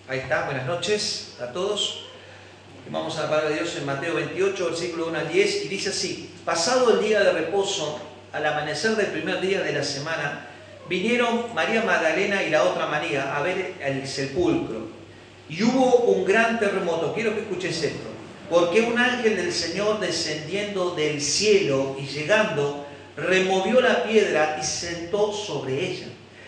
Ahí está, buenas noches a todos. Vamos a la palabra de Dios en Mateo 28, versículo 1 al 10, y dice así: pasado el día de reposo, al amanecer del primer día de la semana, vinieron María Magdalena y la otra María a ver el sepulcro. Y hubo un gran terremoto. Quiero que escuches esto. Porque un ángel del Señor, descendiendo del cielo y llegando, removió la piedra y se sentó sobre ella.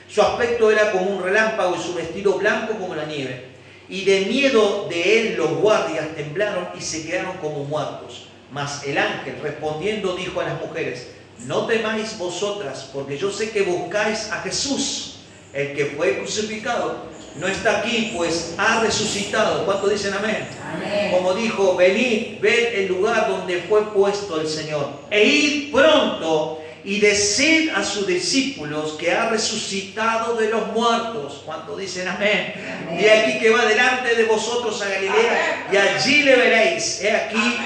Su aspecto era como un relámpago y su vestido blanco como la nieve. Y de miedo de él los guardias temblaron y se quedaron como muertos. Mas el ángel, respondiendo, dijo a las mujeres: no temáis vosotras, porque yo sé que buscáis a Jesús, el que fue crucificado. No está aquí, pues ha resucitado. ¿Cuántos dicen amén? Amén. Como dijo: venid, ved el lugar donde fue puesto el Señor, e id pronto y decid a sus discípulos que ha resucitado de los muertos. ¿Cuántos dicen amén? Amén. Y aquí que va delante de vosotros a Galilea, y allí le veréis. He aquí,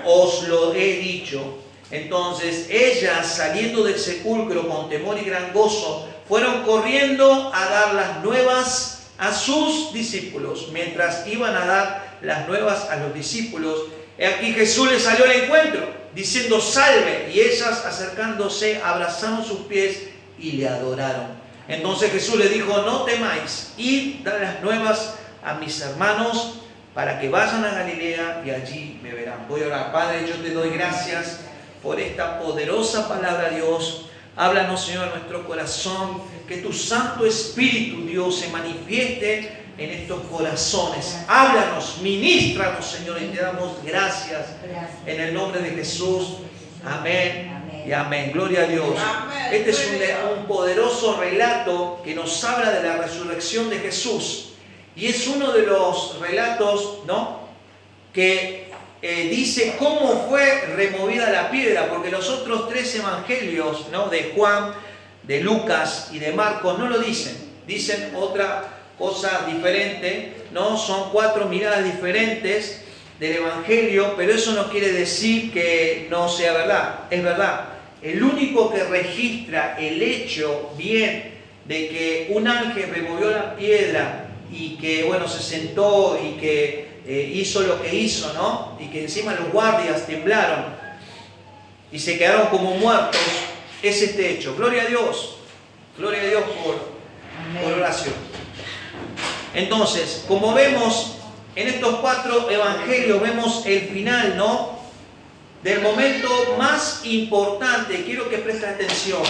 os lo he dicho. Entonces ellas, saliendo del sepulcro con temor y gran gozo, fueron corriendo a dar las nuevas a sus discípulos. Mientras iban a dar las nuevas a los discípulos, he aquí Jesús les salió al encuentro, diciendo: salve. Y ellas, acercándose, abrazaron sus pies y le adoraron. Entonces Jesús les dijo: no temáis, id, dad las nuevas a mis hermanos, para que vayan a Galilea y allí me verán. Voy a orar. Padre, yo te doy gracias por esta poderosa palabra, Dios. Háblanos, Señor, en nuestro corazón. Que tu Santo Espíritu, Dios, se manifieste en estos corazones. Háblanos, ministranos, Señor, y te damos gracias en el nombre de Jesús. Amén y amén. Gloria a Dios. Este es un poderoso relato que nos habla de la resurrección de Jesús. Y es uno de los relatos, ¿no?, que dice cómo fue removida la piedra, porque los otros tres evangelios, ¿no?, de Juan, de Lucas y de Marcos, no lo dicen. Dicen otra cosa diferente, ¿no? Son 4 miradas diferentes del evangelio, pero eso no quiere decir que no sea verdad. Es verdad. El único que registra el hecho bien de que un ángel removió la piedra y que, bueno, se sentó y que hizo lo que hizo, ¿no? Y que encima los guardias temblaron y se quedaron como muertos, es este hecho. Gloria a Dios. Gloria a Dios por Horacio. Entonces, como vemos en estos 4 evangelios, vemos el final, ¿no?, del momento más importante. Quiero que prestes atención,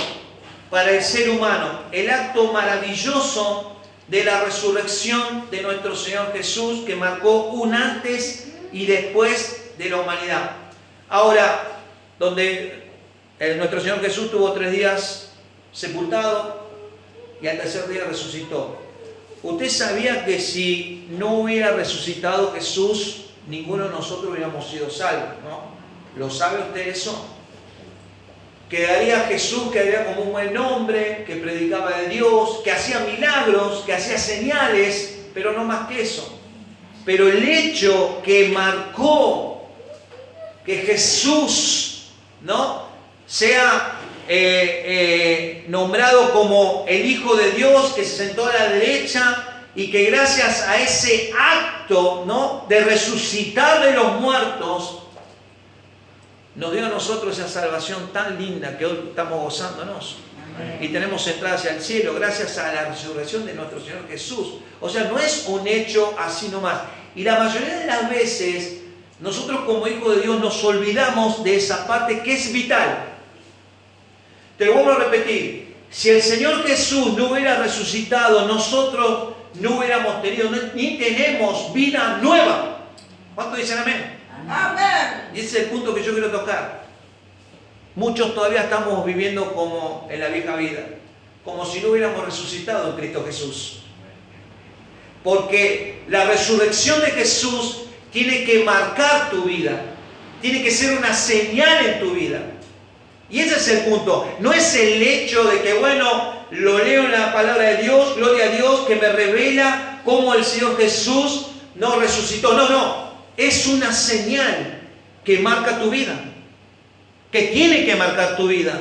para el ser humano, el acto maravilloso de la resurrección de nuestro Señor Jesús, que marcó un antes y después de la humanidad. Ahora, donde nuestro Señor Jesús tuvo 3 días sepultado y al tercer día resucitó. ¿Usted sabía que si no hubiera resucitado Jesús, ninguno de nosotros hubiéramos sido salvos, ¿no? ¿Lo sabe usted eso? Quedaría Jesús, quedaría como un buen hombre, que predicaba de Dios, que hacía milagros, que hacía señales, pero no más que eso. Pero el hecho que marcó que Jesús, ¿no?, sea nombrado como el Hijo de Dios, que se sentó a la derecha, y que gracias a ese acto, ¿no?, de resucitar de los muertos, nos dio a nosotros esa salvación tan linda que hoy estamos gozándonos. Amén. Y tenemos entrada hacia el cielo gracias a la resurrección de nuestro Señor Jesús. O sea, no es un hecho así nomás. Y la mayoría de las veces, nosotros como hijos de Dios nos olvidamos de esa parte que es vital. Te lo vuelvo a repetir. Si el Señor Jesús no hubiera resucitado, nosotros no hubiéramos tenido, ni tenemos vida nueva. ¿Cuántos dicen amén? Amén. Y ese es el punto que yo quiero tocar. Muchos todavía estamos viviendo como en la vieja vida, como si no hubiéramos resucitado en Cristo Jesús. Porque la resurrección de Jesús tiene que marcar tu vida, tiene que ser una señal en tu vida. Y ese es el punto. No es el hecho de que, bueno, lo leo en la palabra de Dios, gloria a Dios, que me revela cómo el Señor Jesús no resucitó. No, no. Es una señal que marca tu vida, que tiene que marcar tu vida.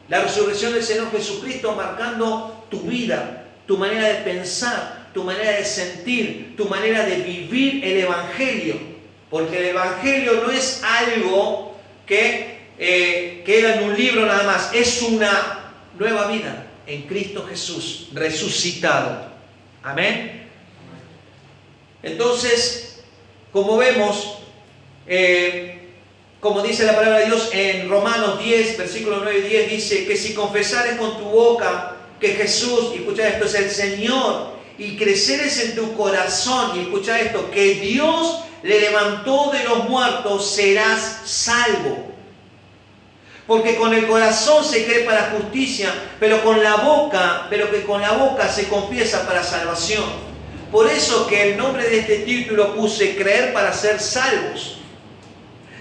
La resurrección del Señor Jesucristo marcando tu vida, tu manera de pensar, tu manera de sentir, tu manera de vivir el Evangelio. Porque el Evangelio no es algo que queda en un libro nada más, es una nueva vida en Cristo Jesús, resucitado. Amén. Entonces, como vemos, como dice la palabra de Dios en Romanos 10, versículos 9 y 10, dice que si confesares con tu boca que Jesús, y escucha esto, es el Señor, y creceres en tu corazón, y escucha esto, que Dios le levantó de los muertos, serás salvo. Porque con el corazón se cree para justicia, pero que con la boca se confiesa para salvación. Por eso que el nombre de este título puse creer para ser salvos.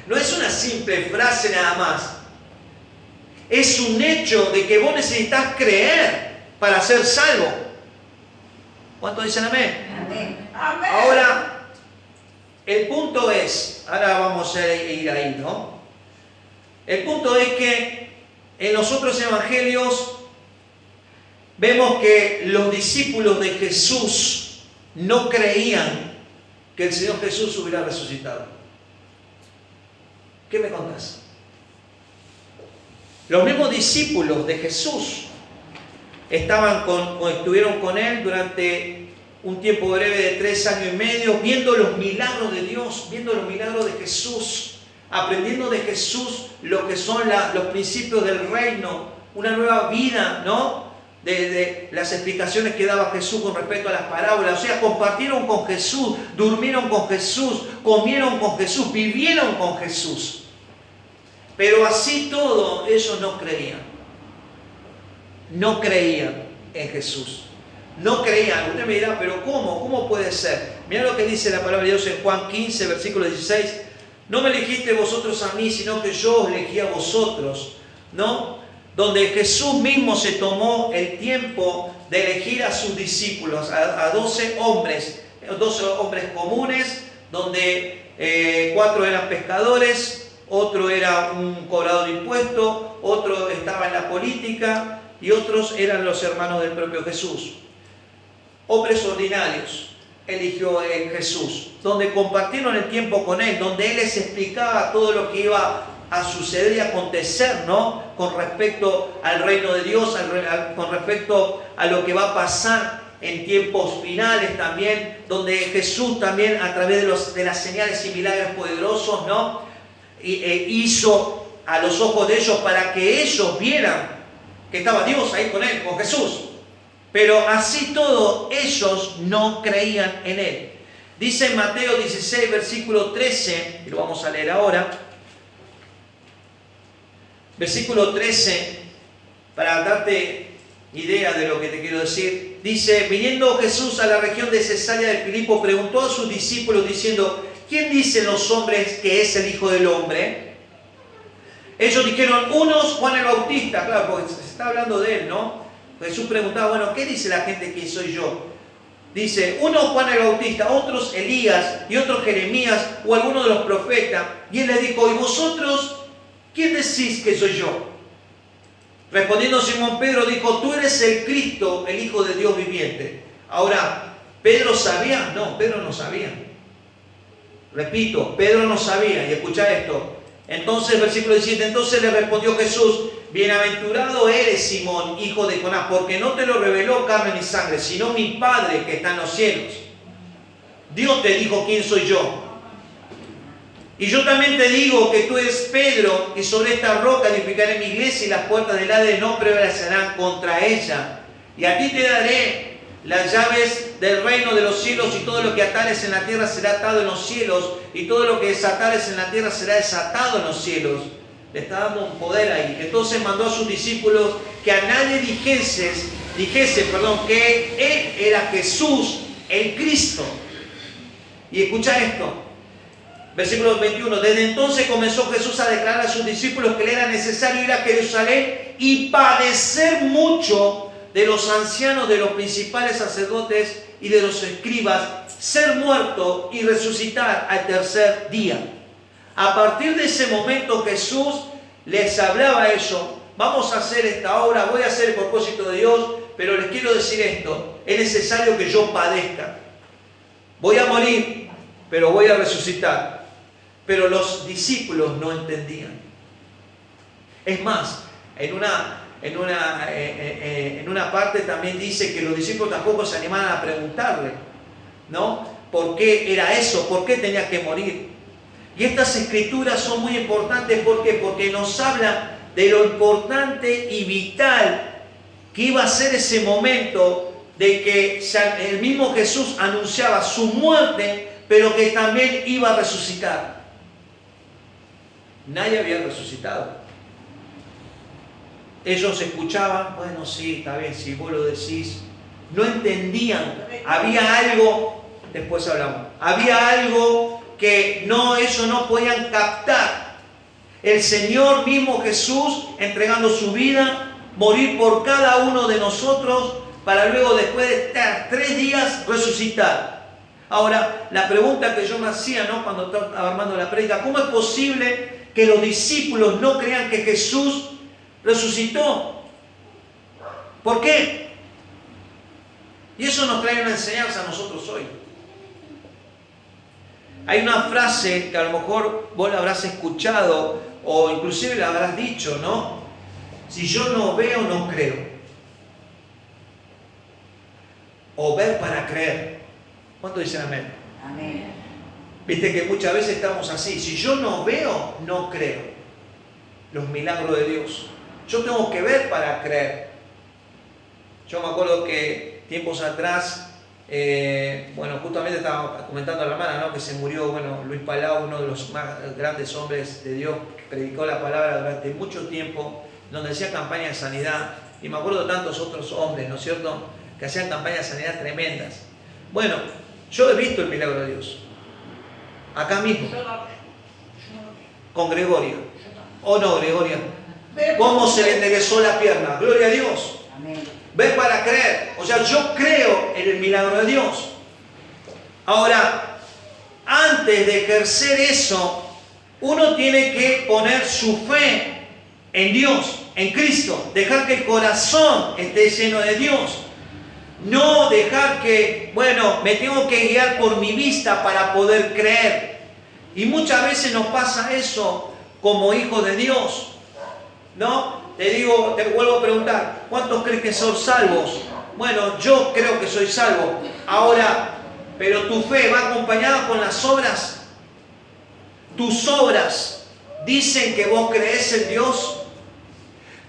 No es una simple frase nada más. Es un hecho de que vos necesitas creer para ser salvo. ¿Cuántos dicen amén? Amén. Ahora, el punto es, ahora vamos a ir ahí, ¿no? El punto es que en los otros evangelios vemos que los discípulos de Jesús no creían que el Señor Jesús hubiera resucitado. ¿Qué me contás? Los mismos discípulos de Jesús estuvieron con Él durante un tiempo breve de 3 años y medio, viendo los milagros de Dios, viendo los milagros de Jesús, aprendiendo de Jesús lo que son los principios del reino, una nueva vida, ¿no? De las explicaciones que daba Jesús con respecto a las parábolas. O sea, compartieron con Jesús, durmieron con Jesús, comieron con Jesús, vivieron con Jesús. Pero así todo, ellos no creían. No creían en Jesús. No creían. Usted me dirá, pero ¿cómo? ¿Cómo puede ser? Mira lo que dice la palabra de Dios en Juan 15, versículo 16. No me elegisteis vosotros a mí, sino que yo os elegí a vosotros, ¿no? Donde Jesús mismo se tomó el tiempo de elegir a sus discípulos, a 12 hombres comunes, donde 4 eran pescadores, otro era un cobrador de impuestos, otro estaba en la política y otros eran los hermanos del propio Jesús. Hombres ordinarios eligió Jesús, donde compartieron el tiempo con Él, donde Él les explicaba todo lo que iba a suceder y acontecer, ¿no? Con respecto al reino de Dios, con respecto a lo que va a pasar en tiempos finales también, donde Jesús también a través de las señales y milagros poderosos, ¿no? Hizo a los ojos de ellos para que ellos vieran que estaba Dios ahí con Él, con Jesús. Pero así todo, ellos no creían en Él. Dice en Mateo 16, versículo 13, y lo vamos a leer ahora. Versículo 13, para darte idea de lo que te quiero decir. Dice, viniendo Jesús a la región de Cesarea de Filipo, preguntó a sus discípulos diciendo, ¿quién dicen los hombres que es el Hijo del Hombre? Ellos dijeron, unos Juan el Bautista, claro, porque se está hablando de él, ¿no? Jesús preguntaba, bueno, ¿qué dice la gente que soy yo? Dice, unos Juan el Bautista, otros Elías y otros Jeremías o alguno de los profetas. Y él les dijo, ¿y vosotros quién decís que soy yo? Respondiendo Simón Pedro dijo, tú eres el Cristo, el Hijo de Dios viviente. Ahora, ¿Pedro sabía? No, Pedro no sabía. Repito, Pedro no sabía. Y escucha esto. Entonces, versículo 17, entonces le respondió Jesús, bienaventurado eres Simón, hijo de Jonás, porque no te lo reveló carne ni sangre, sino mi Padre que está en los cielos. Dios te dijo quién soy yo. Y yo también te digo que tú eres Pedro, y sobre esta roca edificaré mi iglesia, y las puertas del Hades no prevalecerán contra ella. Y a ti te daré las llaves del reino de los cielos, y todo lo que atares en la tierra será atado en los cielos, y todo lo que desatares en la tierra será desatado en los cielos. Le está dando un poder ahí. Entonces mandó a sus discípulos que a nadie dijese que Él era Jesús, el Cristo. Y escucha esto. Versículo 21. Desde entonces comenzó Jesús a declarar a sus discípulos que le era necesario ir a Jerusalén y padecer mucho de los ancianos, de los principales sacerdotes y de los escribas, ser muerto y resucitar al tercer día. A partir de ese momento Jesús les hablaba eso. Vamos a hacer esta obra, voy a hacer el propósito de Dios, pero les quiero decir esto, es necesario que yo padezca. Voy a morir, pero voy a resucitar. Pero los discípulos no entendían. Es más, en una parte también dice que los discípulos tampoco se animaban a preguntarle, ¿no? ¿Por qué era eso? ¿Por qué tenía que morir? Y estas escrituras son muy importantes. ¿Por qué? Porque nos hablan de lo importante y vital que iba a ser ese momento de que el mismo Jesús anunciaba su muerte, pero que también iba a resucitar. Nadie había resucitado. Ellos escuchaban, bueno, sí, está bien, si vos lo decís. No entendían. Había algo, después hablamos, había algo que ellos no podían captar. El Señor mismo Jesús entregando su vida, morir por cada uno de nosotros, para luego después de estar 3 días resucitar. Ahora, la pregunta que yo me hacía, ¿no?, cuando estaba armando la prédica, ¿cómo es posible que los discípulos no crean que Jesús resucitó? ¿Por qué? Y eso nos trae una enseñanza a nosotros hoy. Hay una frase que a lo mejor vos la habrás escuchado o inclusive la habrás dicho, ¿no? Si yo no veo, no creo. O ver para creer. ¿Cuánto dicen amén? Amén. Viste que muchas veces estamos así. Si yo no veo, no creo los milagros de Dios. Yo tengo que ver para creer. Yo me acuerdo que tiempos atrás, justamente estaba comentando a la hermana, ¿no?, que se murió, Luis Palau, uno de los más grandes hombres de Dios, que predicó la palabra durante mucho tiempo, donde hacía campaña de sanidad. Y me acuerdo de tantos otros hombres, ¿no es cierto?, que hacían campañas de sanidad tremendas. Bueno, yo he visto el milagro de Dios. Acá mismo. Con Gregoria. ¿O no, Gregoria? ¿Cómo se le enderezó la pierna? Gloria a Dios. Amén. Ver para creer. O sea, yo creo en el milagro de Dios. Ahora, antes de ejercer eso, uno tiene que poner su fe en Dios, en Cristo. Dejar que el corazón esté lleno de Dios. No dejar que, me tengo que guiar por mi vista para poder creer. Y muchas veces nos pasa eso como hijos de Dios, ¿no? Te vuelvo a preguntar, ¿cuántos creen que son salvos? Bueno, yo creo que soy salvo. Ahora, pero tu fe va acompañada con las obras. Tus obras dicen que vos crees en Dios.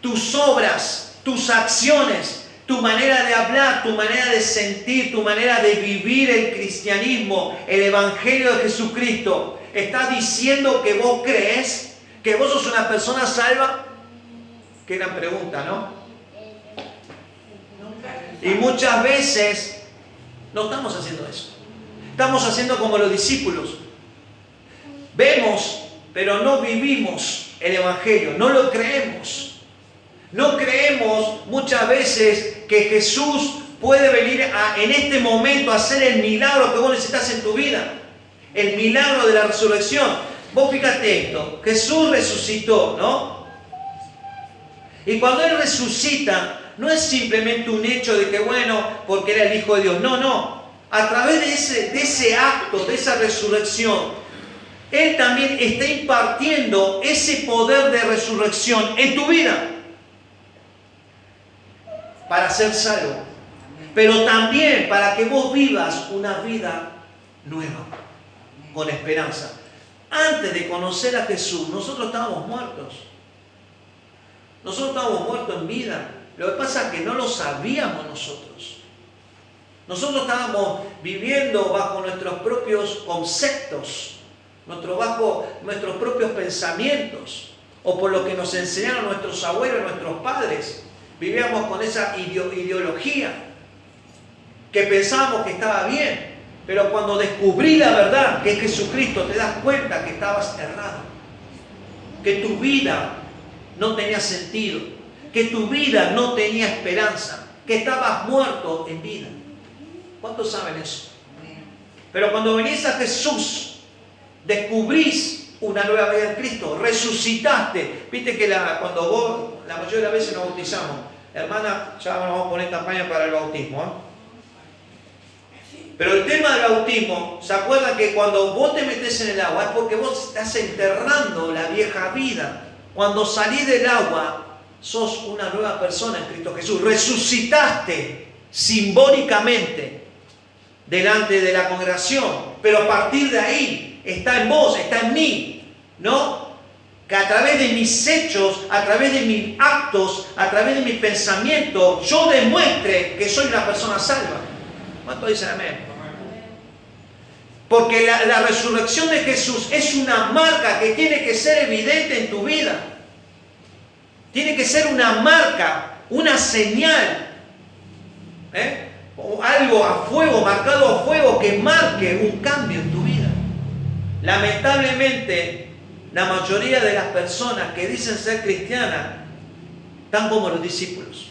Tus obras, tus acciones, tu manera de hablar, tu manera de sentir, tu manera de vivir el cristianismo, el evangelio de Jesucristo, ¿está diciendo que vos crees que vos sos una persona salva? Qué gran pregunta, ¿no? Y muchas veces no estamos haciendo eso. Estamos haciendo como los discípulos. Vemos, pero no vivimos el evangelio, no lo creemos. No creemos muchas veces que Jesús puede venir en este momento a hacer el milagro que vos necesitas en tu vida. El milagro de la resurrección. Vos fíjate esto, Jesús resucitó, ¿no? Y cuando Él resucita, no es simplemente un hecho de que, porque era el Hijo de Dios. No. A través de ese acto, de esa resurrección, Él también está impartiendo ese poder de resurrección en tu vida. Para ser salvo, pero también para que vos vivas una vida nueva, con esperanza. Antes de conocer a Jesús, nosotros estábamos muertos. Nosotros estábamos muertos en vida. Lo que pasa es que no lo sabíamos nosotros. Nosotros estábamos viviendo bajo nuestros propios conceptos, bajo nuestros propios pensamientos, o por lo que nos enseñaron nuestros abuelos, nuestros padres. Vivíamos con esa ideología que pensábamos que estaba bien, pero cuando descubrí la verdad que es Jesucristo, te das cuenta que estabas errado, que tu vida no tenía sentido, que tu vida no tenía esperanza, que estabas muerto en vida. ¿Cuántos saben eso? Pero cuando venís a Jesús, descubrís una nueva vida en Cristo, resucitaste. Viste que cuando vos, la mayoría de las veces nos bautizamos, Hermana, ya nos vamos a poner campaña para el bautismo, Pero el tema del bautismo, ¿se acuerdan que cuando vos te metés en el agua es porque vos estás enterrando la vieja vida? Cuando salís del agua, sos una nueva persona en Cristo Jesús. Resucitaste simbólicamente delante de la congregación, pero a partir de ahí está en vos, está en mí, ¿no? Que a través de mis hechos, a través de mis actos, a través de mis pensamientos, yo demuestre que soy una persona salva. ¿Cuántos dicen amén? Porque la resurrección de Jesús es una marca que tiene que ser evidente en tu vida. Tiene que ser una marca, una señal. O algo a fuego, marcado a fuego, que marque un cambio en tu vida. Lamentablemente, la mayoría de las personas que dicen ser cristianas están como los discípulos.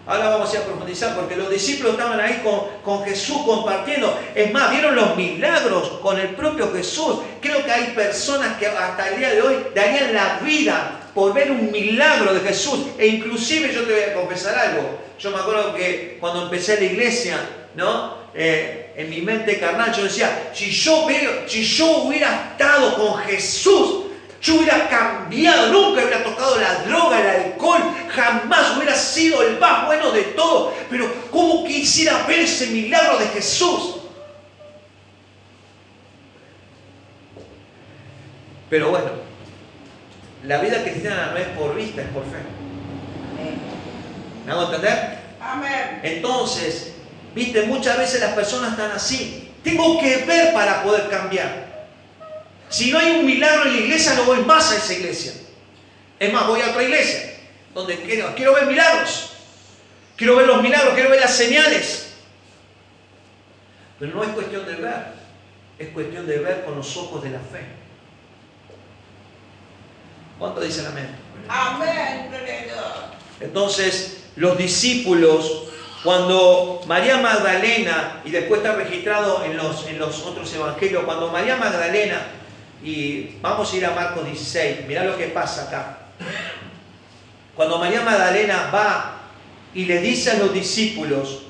Ahora vamos a profundizar, porque los discípulos estaban ahí con Jesús compartiendo. Es más, vieron los milagros con el propio Jesús. Creo que hay personas que hasta el día de hoy darían la vida por ver un milagro de Jesús. E inclusive yo te voy a confesar algo. Yo me acuerdo que cuando empecé la iglesia, ¿no? En mi mente carnal yo decía, si yo hubiera estado con Jesús, yo hubiera cambiado, nunca hubiera tocado la droga, el alcohol, jamás hubiera sido el más bueno de todos. Pero ¿cómo quisiera ver ese milagro de Jesús? Pero bueno, la vida cristiana no es por vista, es por fe. ¿Me hago entender? Amén. Entonces, viste, muchas veces las personas están así. Tengo que ver para poder cambiar. Si no hay un milagro en la iglesia, no voy más a esa iglesia. Es más, voy a otra iglesia donde quiero ver milagros. Quiero ver los milagros, quiero ver las señales. Pero no es cuestión de ver, es cuestión de ver con los ojos de la fe. ¿Cuánto dicen amén? Amén. Gloria a Dios. Entonces, los discípulos, cuando María Magdalena, y después está registrado en los otros evangelios, cuando María Magdalena, y vamos a ir a Marcos 16, mirá lo que pasa acá. Cuando María Magdalena va y le dice a los discípulos,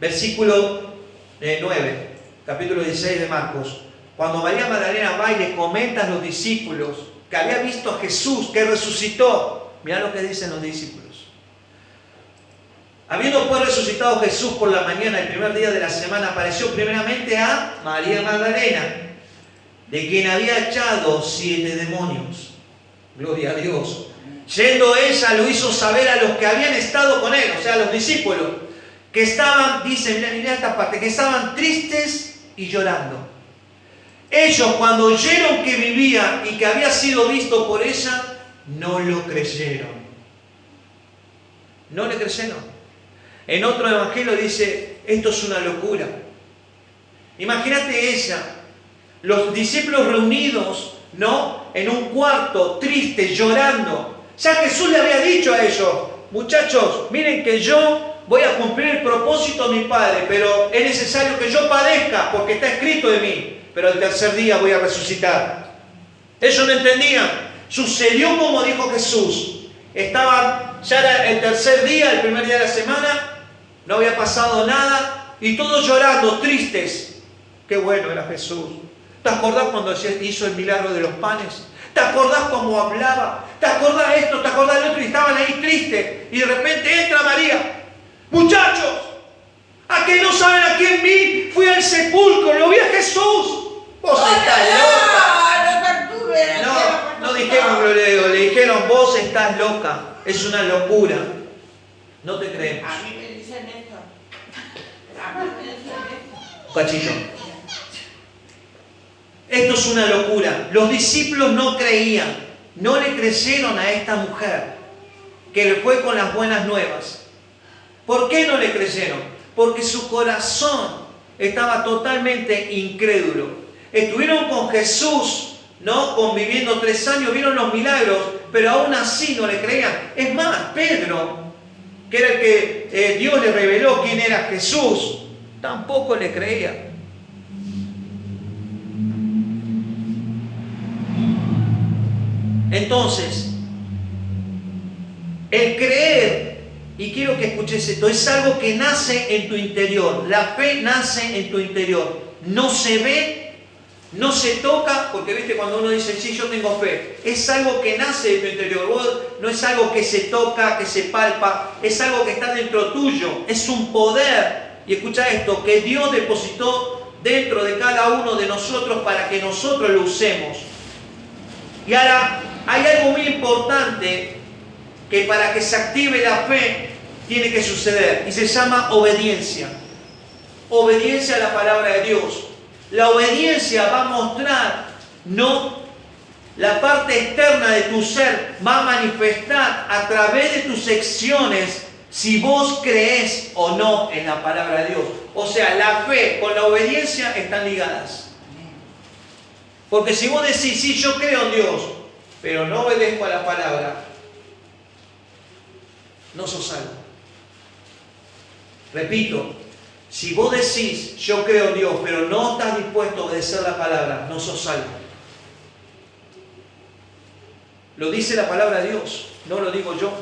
versículo 9, capítulo 16 de Marcos, cuando María Magdalena va y le comenta a los discípulos que había visto a Jesús, que resucitó, mirá lo que dicen los discípulos. Habiendo pues resucitado Jesús por la mañana, el primer día de la semana, apareció primeramente a María Magdalena, de quien había echado 7 demonios. Gloria a Dios. Yendo ella, lo hizo saber a los que habían estado con él, o sea, a los discípulos, que estaban, dice, mirá esta parte, que estaban tristes y llorando. Ellos, cuando oyeron que vivía y que había sido visto por ella, no lo creyeron. No le creyeron. En otro evangelio dice, esto es una locura. Imagínate ella, los discípulos reunidos, ¿no? En un cuarto, tristes, llorando. Ya Jesús le había dicho a ellos, muchachos, miren que yo voy a cumplir el propósito de mi Padre, pero es necesario que yo padezca, porque está escrito de mí, pero el tercer día voy a resucitar. Ellos no entendían. Sucedió como dijo Jesús. Ya era el tercer día, el primer día de la semana, no había pasado nada, y todos llorando, tristes. Qué bueno era Jesús. ¿Te acordás cuando hizo el milagro de los panes? ¿Te acordás cómo hablaba? ¿Te acordás esto? ¿Te acordás del otro? Y estaban ahí tristes. Y de repente entra María. Muchachos, ¿a que no saben a quién vi? Fui al sepulcro, lo vi a Jesús. Vos estás loca. No dijeron gloria a Dios, le dijeron, vos estás loca. Es una locura. No te creemos. A mí me dicen esto. A mí me dicen esto. Cachito. Esto es una locura. Los discípulos no creían, no le creyeron a esta mujer que le fue con las buenas nuevas. ¿Por qué no le creyeron? Porque su corazón estaba totalmente incrédulo. Estuvieron con Jesús, ¿no? Conviviendo 3 años, vieron los milagros, pero aún así no le creían. Es más, Pedro, que era el que Dios le reveló quién era Jesús, tampoco le creía. Entonces, el creer Y quiero que escuches esto, es algo que nace en tu interior. La fe nace en tu interior. No se ve, no se toca, porque viste cuando uno dice, sí, yo tengo fe. Es algo que nace de tu interior. No es algo que se toca, que se palpa. Es algo que está dentro tuyo. Es un poder. Y escucha esto, que Dios depositó dentro de cada uno de nosotros para que nosotros lo usemos. Y ahora, hay algo muy importante que para que se active la fe tiene que suceder y se llama obediencia. Obediencia a la palabra de Dios. La obediencia va a mostrar, no la parte externa de tu ser, va a manifestar a través de tus acciones si vos crees o no en la palabra de Dios. O sea, la fe con la obediencia están ligadas. Porque si vos decís, sí, yo creo en Dios, pero no obedezco a la palabra, no sos salvo. Repito, si vos decís, yo creo en Dios, pero no estás dispuesto a obedecer la palabra, no sos salvo. Lo dice la palabra de Dios, no lo digo yo.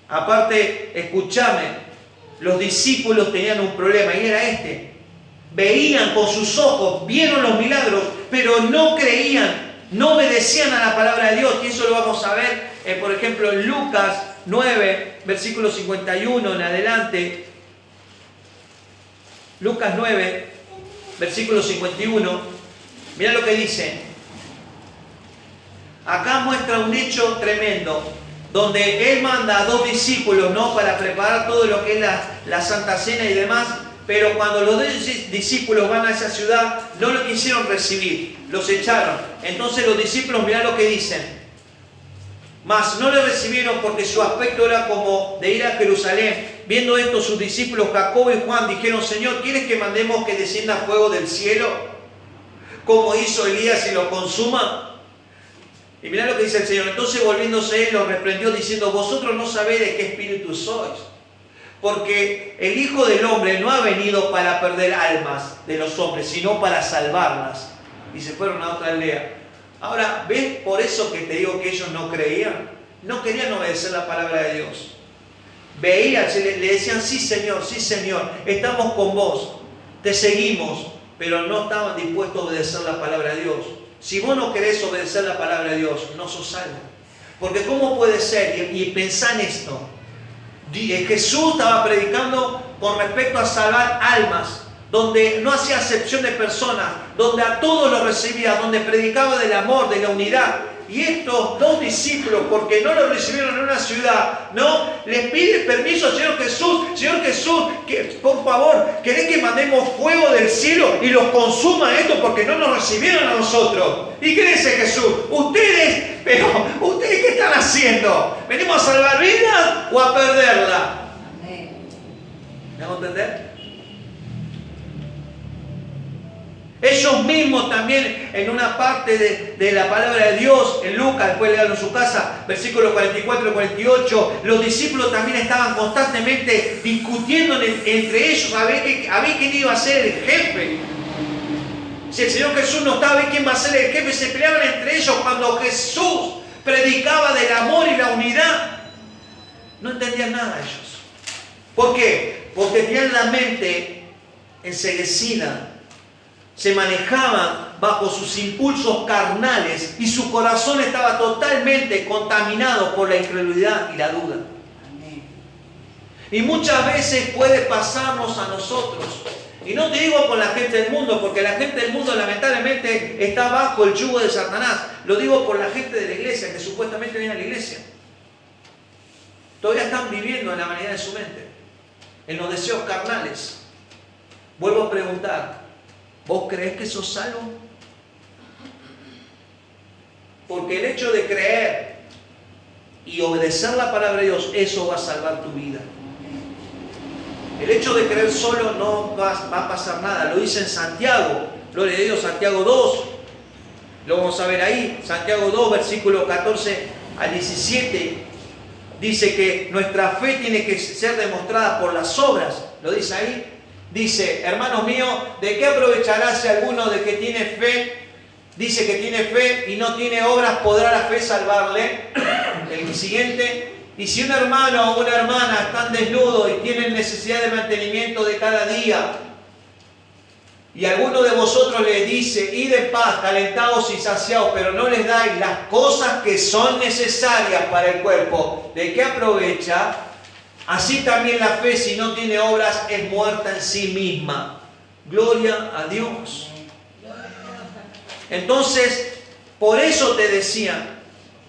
Aparte, escúchame, los discípulos tenían un problema y era este. Veían con sus ojos, vieron los milagros, pero no creían, no obedecían a la palabra de Dios. Y eso lo vamos a ver, por ejemplo, en Lucas 9, versículo 51 en adelante. Lucas 9, versículo 51. Mirá lo que dice. Acá muestra un hecho tremendo, donde Él manda a 2 discípulos, ¿no?, para preparar todo lo que es la Santa Cena y demás. Pero cuando los 2 discípulos van a esa ciudad, no lo quisieron recibir, los echaron. Entonces los discípulos, mirá lo que dicen. Mas no le recibieron porque su aspecto era como de ir a Jerusalén. Viendo esto, sus discípulos Jacobo y Juan dijeron, Señor, ¿quieres que mandemos que descienda fuego del cielo, como hizo Elías y lo consuma? Y mirá lo que dice el Señor. Entonces volviéndose Él los reprendió diciendo, vosotros no sabéis de qué espíritu sois. Porque el Hijo del Hombre no ha venido para perder almas de los hombres, sino para salvarlas. Y se fueron a otra aldea. Ahora, ¿ves por eso que te digo que ellos no creían? No querían obedecer la palabra de Dios. Veían, le decían, sí Señor, estamos con vos, te seguimos, pero no estaban dispuestos a obedecer la palabra de Dios. Si vos no querés obedecer la palabra de Dios, no sos salvo. Porque ¿cómo puede ser? Y pensá en esto. Jesús estaba predicando con respecto a salvar almas, donde no hacía acepción de personas, donde a todos los recibía, donde predicaba del amor, de la unidad. Y estos 2 discípulos, porque no lo recibieron en una ciudad, no, les pide permiso al Señor Jesús, que por favor, ¿querés que mandemos fuego del cielo y los consuma esto porque no nos recibieron a nosotros? ¿Y qué dice Jesús? ¿Ustedes qué están haciendo? ¿Venimos a salvar vidas o a perderla? ¿Me hago entender? Ellos mismos también en una parte de la palabra de Dios, en Lucas, después leanlo en su casa, versículos 44 y 48, los discípulos también estaban constantemente discutiendo entre ellos a ver quién iba a ser el jefe. Si el Señor Jesús no estaba, a ver quién va a ser el jefe, se peleaban entre ellos cuando Jesús predicaba del amor y la unidad. No entendían nada ellos. ¿Por qué? Porque tenían la mente enceguecida. Se manejaban bajo sus impulsos carnales y su corazón estaba totalmente contaminado por la incredulidad y la duda. Amén. Y muchas veces puede pasarnos a nosotros. Y no te digo con la gente del mundo, porque la gente del mundo lamentablemente está bajo el yugo de Satanás. Lo digo por la gente de la iglesia, que supuestamente viene a la iglesia. Todavía están viviendo en la vanidad de su mente, en los deseos carnales. Vuelvo a preguntar, ¿vos creés que sos salvo? Porque el hecho de creer y obedecer la palabra de Dios, eso va a salvar tu vida. El hecho de creer solo no va a pasar nada. Lo dice en Santiago, gloria a Dios, Santiago 2. Lo vamos a ver ahí, Santiago 2, versículo 14 al 17. Dice que nuestra fe tiene que ser demostrada por las obras. Lo dice ahí. Dice, hermanos míos, ¿de qué aprovechará si alguno de que tiene fe, dice que tiene fe y no tiene obras, podrá la fe salvarle? El siguiente, Y si un hermano o una hermana están desnudos y tienen necesidad de mantenimiento de cada día, y alguno de vosotros les dice, id en paz, calentados y saciados, pero no les dais las cosas que son necesarias para el cuerpo, ¿de qué aprovecha? Así también la fe, si no tiene obras, es muerta en sí misma. Gloria a Dios. Entonces, por eso te decía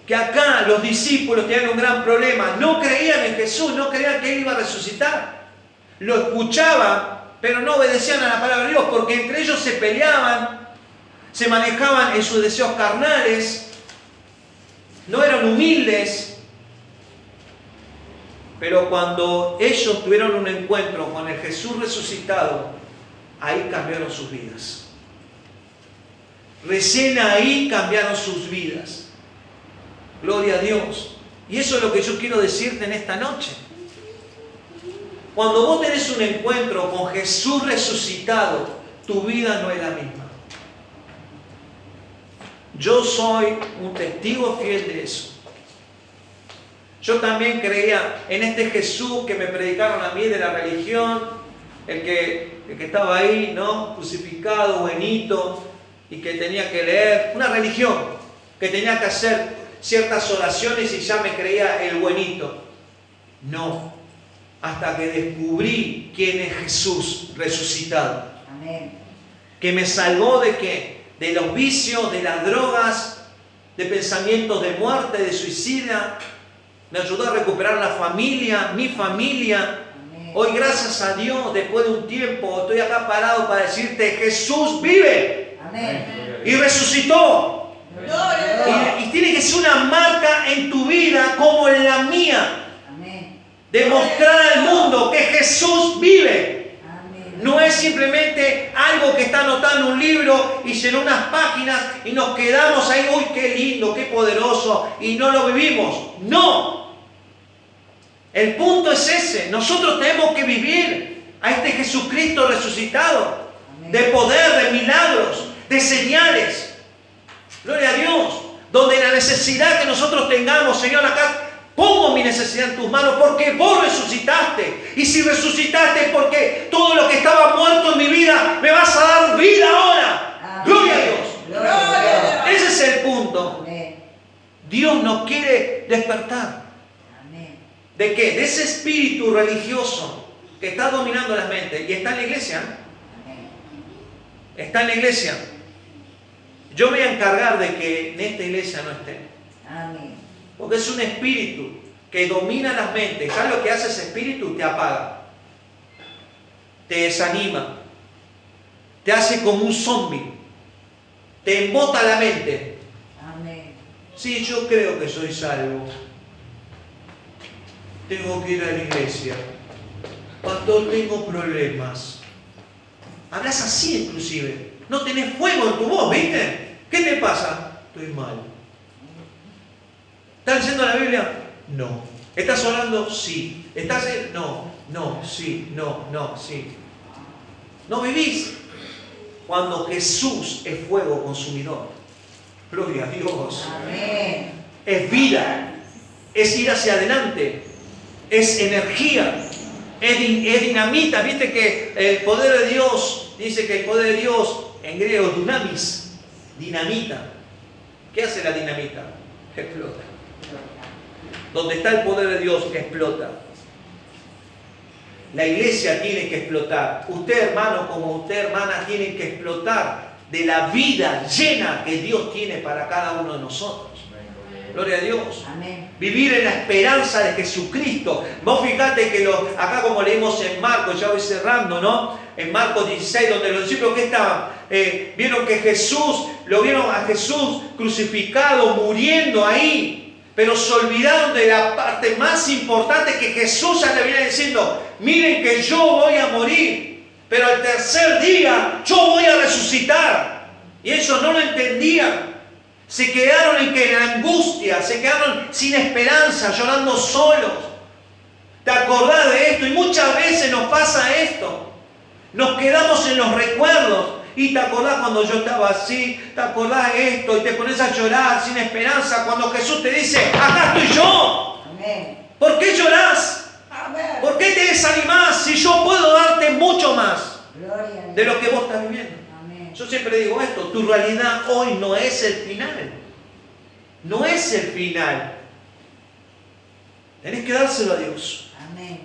que acá los discípulos tenían un gran problema. No creían en Jesús, no creían que Él iba a resucitar. Lo escuchaban, pero no obedecían a la palabra de Dios, porque entre ellos se peleaban, se manejaban en sus deseos carnales, no eran humildes. Pero cuando ellos tuvieron un encuentro con el Jesús resucitado, ahí cambiaron sus vidas. Recién ahí cambiaron sus vidas. Gloria a Dios. Y eso es lo que yo quiero decirte en esta noche. Cuando vos tenés un encuentro con Jesús resucitado, tu vida no es la misma. Yo soy un testigo fiel de eso. Yo también creía en este Jesús que me predicaron a mí de la religión, el que estaba ahí, ¿no? Crucificado, buenito, y que tenía que leer, una religión, que tenía que hacer ciertas oraciones y ya me creía el buenito. No, hasta que descubrí quién es Jesús resucitado. Amén. Que me salvó ¿de qué? De los vicios, de las drogas, de pensamientos de muerte, de suicida. Me ayudó a recuperar la familia, mi familia. Amén. Hoy, gracias a Dios, después de un tiempo, estoy acá parado para decirte, Jesús vive. Amén. Y resucitó. Y tiene que ser una marca en tu vida como en la mía. Amén. Demostrar al mundo que Jesús vive. Amén. No es simplemente algo que está anotado en un libro y llenó unas páginas y nos quedamos ahí, uy, qué lindo, qué poderoso, y no lo vivimos. No. El punto es ese. Nosotros tenemos que vivir a este Jesucristo resucitado. Amén. De poder, de milagros, de señales. Gloria a Dios. Donde la necesidad que nosotros tengamos, Señor, acá pongo mi necesidad en tus manos porque vos resucitaste. Y si resucitaste es porque todo lo que estaba muerto en mi vida me vas a dar vida ahora. Amén. Gloria a Dios. Gloria a Dios. Ese es el punto. Amén. Dios nos quiere despertar. Amén. ¿De qué? De ese espíritu religioso que está dominando las mentes. Y está en la iglesia. Amén. Está en la iglesia. Yo me voy a encargar de que en esta iglesia no esté. Amén. Porque es un espíritu que domina las mentes. ¿Sabes lo que hace ese espíritu? Te apaga. Te desanima. Te hace como un zombie. Te embota la mente. Amén. Sí, yo creo que soy salvo. Tengo que ir a la iglesia. Pastor, tengo problemas. Hablas así inclusive. No tenés fuego en tu voz, ¿viste? ¿Qué te pasa? Estoy mal. ¿Estás leyendo la Biblia? No. ¿Estás orando? Sí. ¿Estás? No, sí, no, sí. No vivís. Cuando Jesús es fuego consumidor. Gloria a Dios. Amén. Es vida. Es ir hacia adelante. Es energía. Es dinamita. Viste que el poder de Dios, dice que el poder de Dios en griego es dunamis. Dinamita. ¿Qué hace la dinamita? Explota. Donde está el poder de Dios, explota. La iglesia tiene que explotar. Usted, hermano, como usted, hermana, tienen que explotar de la vida llena que Dios tiene para cada uno de nosotros. Gloria a Dios. Amén. Vivir en la esperanza de Jesucristo. Vos fijate que acá como leímos en Marcos, ya voy cerrando, ¿no? En Marcos 16, donde los discípulos que estaban, vieron que lo vieron a Jesús crucificado, muriendo ahí. Pero se olvidaron de la parte más importante que Jesús ya le venía diciendo. Miren que yo voy a morir, pero al tercer día yo voy a resucitar. Y ellos no lo entendían. Se quedaron en la angustia, se quedaron sin esperanza, llorando solos. ¿Te acordás de esto? Y muchas veces nos pasa esto. Nos quedamos en los recuerdos. Y te acordás cuando yo estaba así, te acordás de esto y te pones a llorar sin esperanza cuando Jesús te dice, acá estoy yo. Amén. ¿Por qué llorás? Amén. ¿Por qué te desanimás si yo puedo darte mucho más Gloria a Dios. de lo que vos estás viviendo? Amén. Yo siempre digo esto, tu realidad hoy no es el final. No es el final. Tenés que dárselo a Dios. Amén.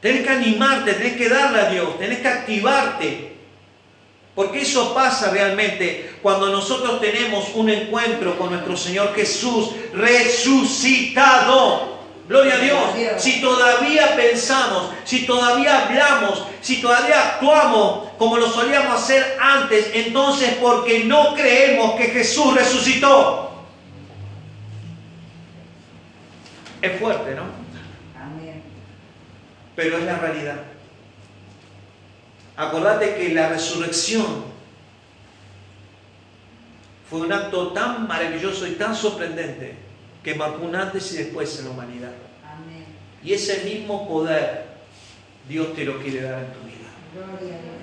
Tenés que animarte, tenés que darle a Dios, tenés que activarte. Porque eso pasa realmente cuando nosotros tenemos un encuentro con nuestro Señor Jesús resucitado. Gloria a Dios. Si todavía pensamos, si todavía hablamos, si todavía actuamos como lo solíamos hacer antes, entonces porque no creemos que Jesús resucitó. Es fuerte, ¿no? Amén. Pero es la realidad. Acordate que la resurrección fue un acto tan maravilloso y tan sorprendente que marcó un antes y después en la humanidad. Amén. Y ese mismo poder Dios te lo quiere dar en tu vida. Gloria a Dios.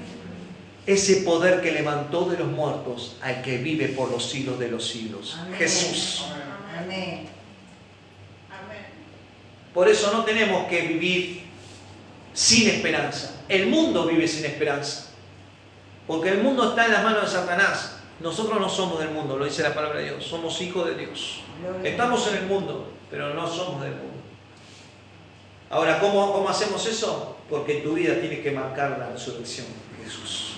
Ese poder que levantó de los muertos al que vive por los siglos de los siglos. Amén. Jesús. Amén. Amén. Por eso no tenemos que vivir sin esperanza. El mundo vive sin esperanza. Porque el mundo está en las manos de Satanás. Nosotros no somos del mundo, lo dice la palabra de Dios. Somos hijos de Dios. Gloria a Estamos Dios. en el mundo, pero no somos del mundo. Ahora, ¿cómo hacemos eso? Porque tu vida tiene que marcar la resurrección de Jesús.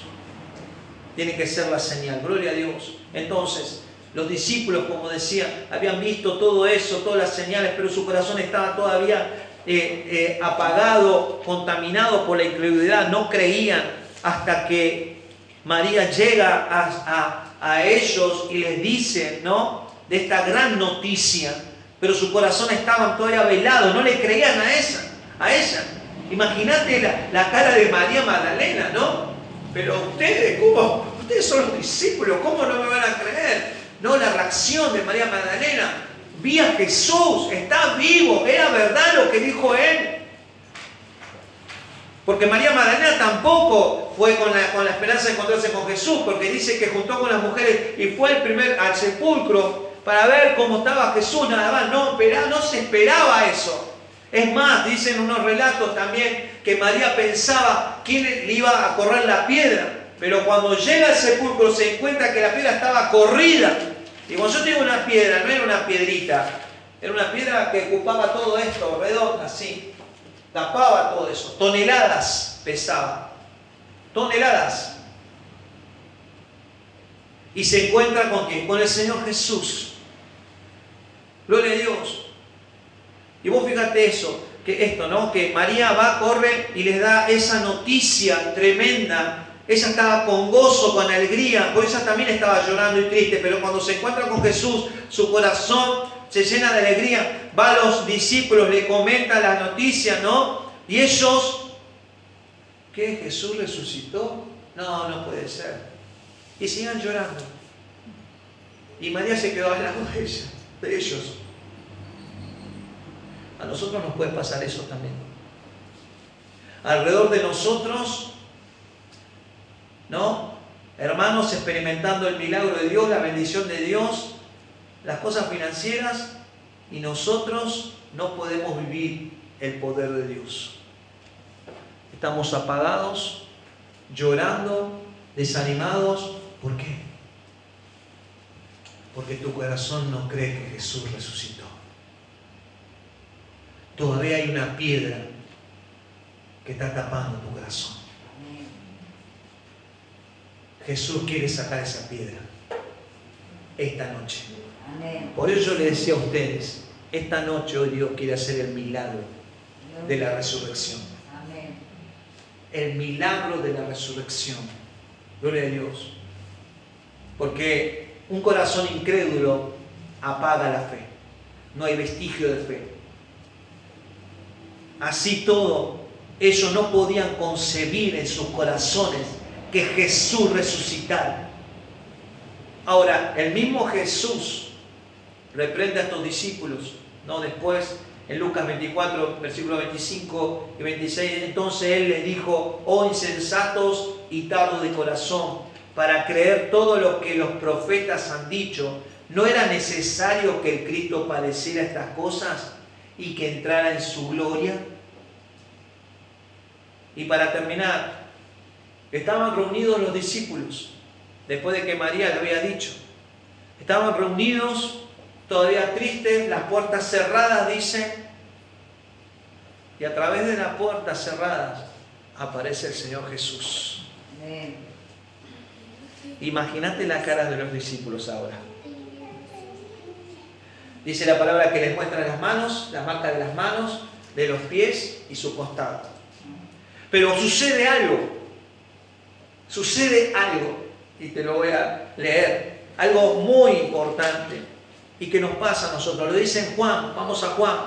Tiene que ser la señal. Gloria a Dios. Entonces, los discípulos, como decía, habían visto todo eso, todas las señales, pero su corazón estaba todavía apagado, contaminado por la incredulidad. No creían hasta que María llega a ellos y les dice, ¿no?, de esta gran noticia, pero su corazón estaba todavía velado, no le creían a ella. Imagínate la cara de María Magdalena, ¿no? Pero ustedes, ¿cómo? Ustedes son los discípulos, ¿cómo no me van a creer? No, la reacción de María Magdalena, vi a Jesús, está vivo, era verdad lo que dijo él. Porque María Magdalena tampoco fue con la esperanza de encontrarse con Jesús, porque dice que juntó con las mujeres y fue al sepulcro para ver cómo estaba Jesús, nada más. No se esperaba eso. Es más, dicen unos relatos también que María pensaba quién le iba a correr la piedra, pero cuando llega al sepulcro se encuentra que la piedra estaba corrida. Y cuando yo tengo una piedra, no era una piedrita, era una piedra que ocupaba todo esto, redonda, así. Tapaba todo eso. Toneladas pesaba. Toneladas. Y se encuentra con ¿quién? Con el Señor Jesús. Gloria a Dios. Y vos fíjate eso, ¿no? Que María va, corre y les da esa noticia tremenda. Ella estaba con gozo, con alegría, porque ella también estaba llorando y triste, pero cuando se encuentra con Jesús, su corazón se llena de alegría. Va a los discípulos, le comenta la noticia, ¿no? Y ellos, ¿qué? ¿Jesús resucitó? No puede ser. Y sigan llorando. Y María se quedó al lado de ellos. A nosotros nos puede pasar eso también. Alrededor de nosotros, ¿no? Hermanos experimentando el milagro de Dios, la bendición de Dios, las cosas financieras, y nosotros no podemos vivir el poder de Dios. Estamos apagados, llorando, desanimados. ¿Por qué? Porque tu corazón no cree que Jesús resucitó. Todavía hay una piedra que está tapando tu corazón. Jesús quiere sacar esa piedra esta noche. Amén. Por eso yo les decía a ustedes, esta noche hoy Dios quiere hacer el milagro de la resurrección. Amén. El milagro de la resurrección. Gloria a Dios. Porque un corazón incrédulo apaga la fe. No hay vestigio de fe. Así todo, ellos no podían concebir en sus corazones que Jesús resucitara. Ahora, el mismo Jesús reprende a estos discípulos, ¿no? Después, en Lucas 24, versículos 25 y 26, entonces Él les dijo: oh insensatos y tardos de corazón, para creer todo lo que los profetas han dicho, ¿no era necesario que el Cristo padeciera estas cosas y que entrara en su gloria. Y para terminar, estaban reunidos los discípulos, después de que María le había dicho. Estaban reunidos, todavía tristes, las puertas cerradas, dice, y a través de las puertas cerradas aparece el Señor Jesús. Amén. Imagínate la cara de los discípulos ahora. Dice la palabra que les muestra las manos, las marcas de las manos, de los pies y su costado. Pero sucede algo, y te lo voy a leer, algo muy importante y que nos pasa a nosotros. Lo dice en Juan, vamos a Juan,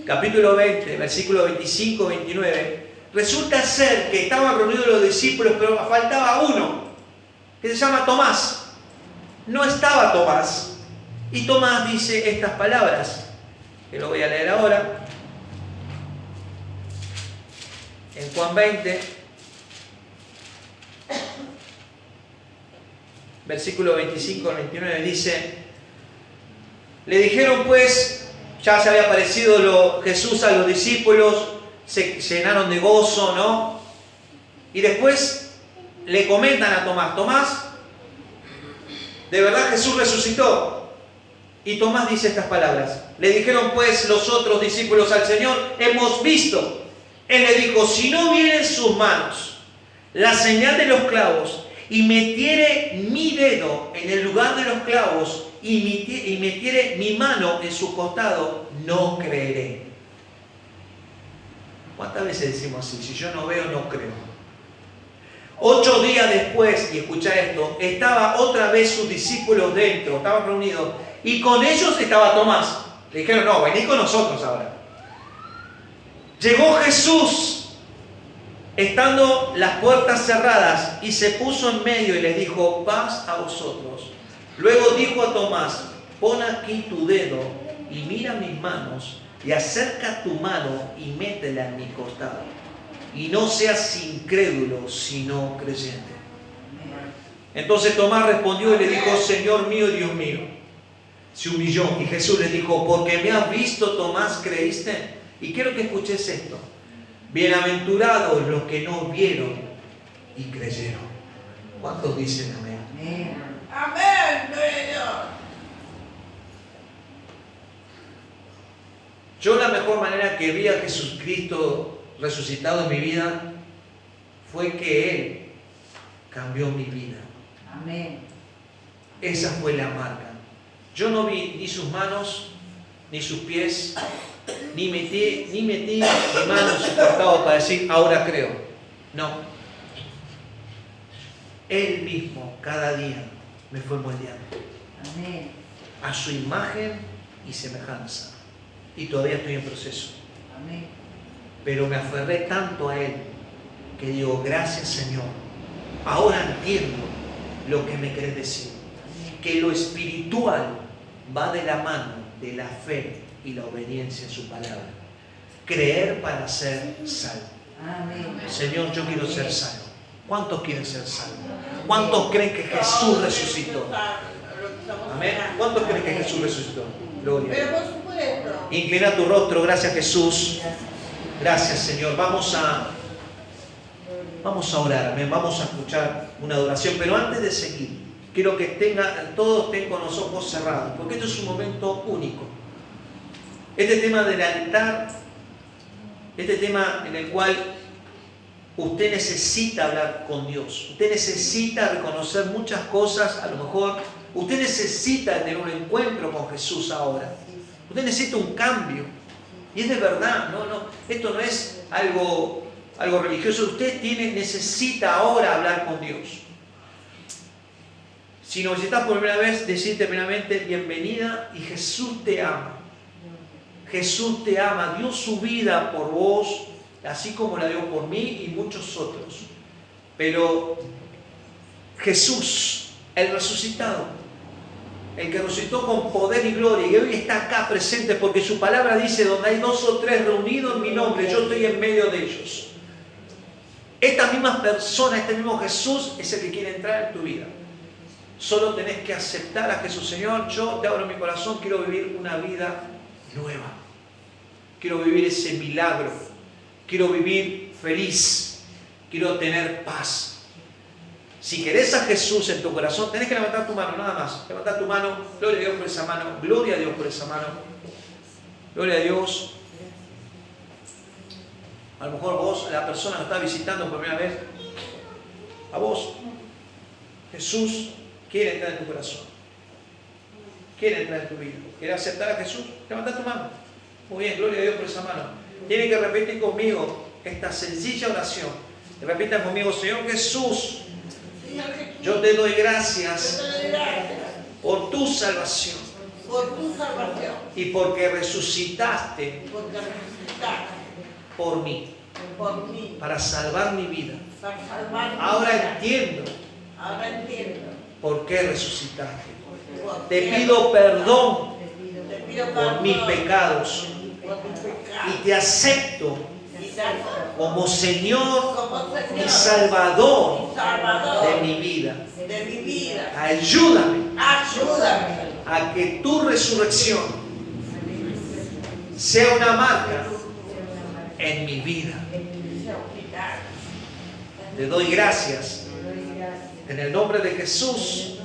capítulo 20, versículo 25, 29. Resulta ser que estaban reunidos los discípulos, pero faltaba uno, que se llama Tomás. No estaba Tomás. Y Tomás dice estas palabras, que lo voy a leer ahora. En Juan 20, versículo 25 al 29, dice: le dijeron pues, ya se había aparecido Jesús a los discípulos, se llenaron de gozo, ¿no? Y después le comentan a Tomás: Tomás, ¿de verdad Jesús resucitó? Y Tomás dice estas palabras. Le dijeron pues los otros discípulos al Señor: hemos visto. Él le dijo: si no vienen sus manos, la señal de los clavos, y metiere mi dedo en el lugar de los clavos, y metiere mi mano en su costado, no creeré. ¿Cuántas veces decimos así? Si yo no veo, no creo. 8 días después, y escucha esto, estaba otra vez sus discípulos dentro, estaban reunidos, y con ellos estaba Tomás. Le dijeron: no, vení con nosotros ahora. Llegó Jesús, estando las puertas cerradas, y se puso en medio y les dijo: paz a vosotros. Luego dijo a Tomás: pon aquí tu dedo y mira mis manos, y acerca tu mano y métela en mi costado. Y no seas incrédulo, sino creyente. Entonces Tomás respondió y le dijo: Señor mío y Dios mío. Se humilló y Jesús le dijo: porque me has visto, Tomás, ¿creíste? Y quiero que escuches esto: bienaventurados los que no vieron y creyeron. ¿Cuántos dicen amén? Amén. Amén, Señor. Yo la mejor manera que vi a Jesucristo resucitado en mi vida fue que Él cambió mi vida. Amén. Esa fue la marca. Yo no vi ni sus manos, ni sus pies, ni metí mi mano en su costado para decir: ahora creo. No. Él mismo cada día me fue moldeando. Amén. A su imagen y semejanza. Y todavía estoy en proceso. Amén. Pero me aferré tanto a Él que digo: gracias, Señor. Ahora entiendo lo que me querés decir. Que lo espiritual va de la mano de la fe y la obediencia a su palabra. Creer para ser salvo. Amén. Señor, yo quiero ser salvo. ¿Cuántos quieren ser salvos? ¿Cuántos creen que Jesús resucitó? Amén. ¿Cuántos creen que Jesús resucitó? Gloria. Pero por supuesto. Inclina tu rostro. Gracias, Jesús. Gracias, Señor. Vamos a orar. Amén. Vamos a escuchar una adoración. Pero antes de seguir, quiero que todos estén con los ojos cerrados, porque esto es un momento único. Este tema del altar, este tema en el cual usted necesita hablar con Dios, usted necesita reconocer muchas cosas, a lo mejor usted necesita tener un encuentro con Jesús ahora, usted necesita un cambio, y es de verdad, esto no es algo religioso, usted necesita ahora hablar con Dios. Si nos visitas por primera vez, decirte primeramente: bienvenida, y Jesús te ama. Jesús te ama, dio su vida por vos, así como la dio por mí y muchos otros. Pero Jesús, el resucitado, el que resucitó con poder y gloria, y hoy está acá presente porque su palabra dice: donde hay 2 o 3 reunidos en mi nombre, yo estoy en medio de ellos. Esta misma persona, este mismo Jesús es el que quiere entrar en tu vida. Solo tenés que aceptar a Jesús. Señor, yo te abro mi corazón, quiero vivir una vida nueva. Quiero vivir ese milagro. Quiero vivir feliz. Quiero tener paz. Si querés a Jesús en tu corazón, tenés que levantar tu mano, nada más. Levantar tu mano. Gloria a Dios por esa mano. Gloria a Dios por esa mano. Gloria a Dios. A lo mejor vos, la persona que está visitando por primera vez, a vos, Jesús quiere entrar en tu corazón. Quiere entrar en tu vida. ¿Quieres aceptar a Jesús? Levanta tu mano. Muy bien, gloria a Dios por esa mano. Tienen que repetir conmigo esta sencilla oración. Repitan conmigo, Señor Jesús, yo te doy gracias por tu salvación y porque resucitaste por mí para salvar mi vida. Ahora entiendo por qué resucitaste. Te pido perdón por mis pecados y te acepto como Señor y Salvador de mi vida. Ayúdame a que tu resurrección sea una marca en mi vida. Te doy gracias en el nombre de Jesús.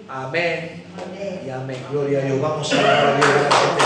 Amén y amén. Gloria a Dios. Vamos a alabar a Dios.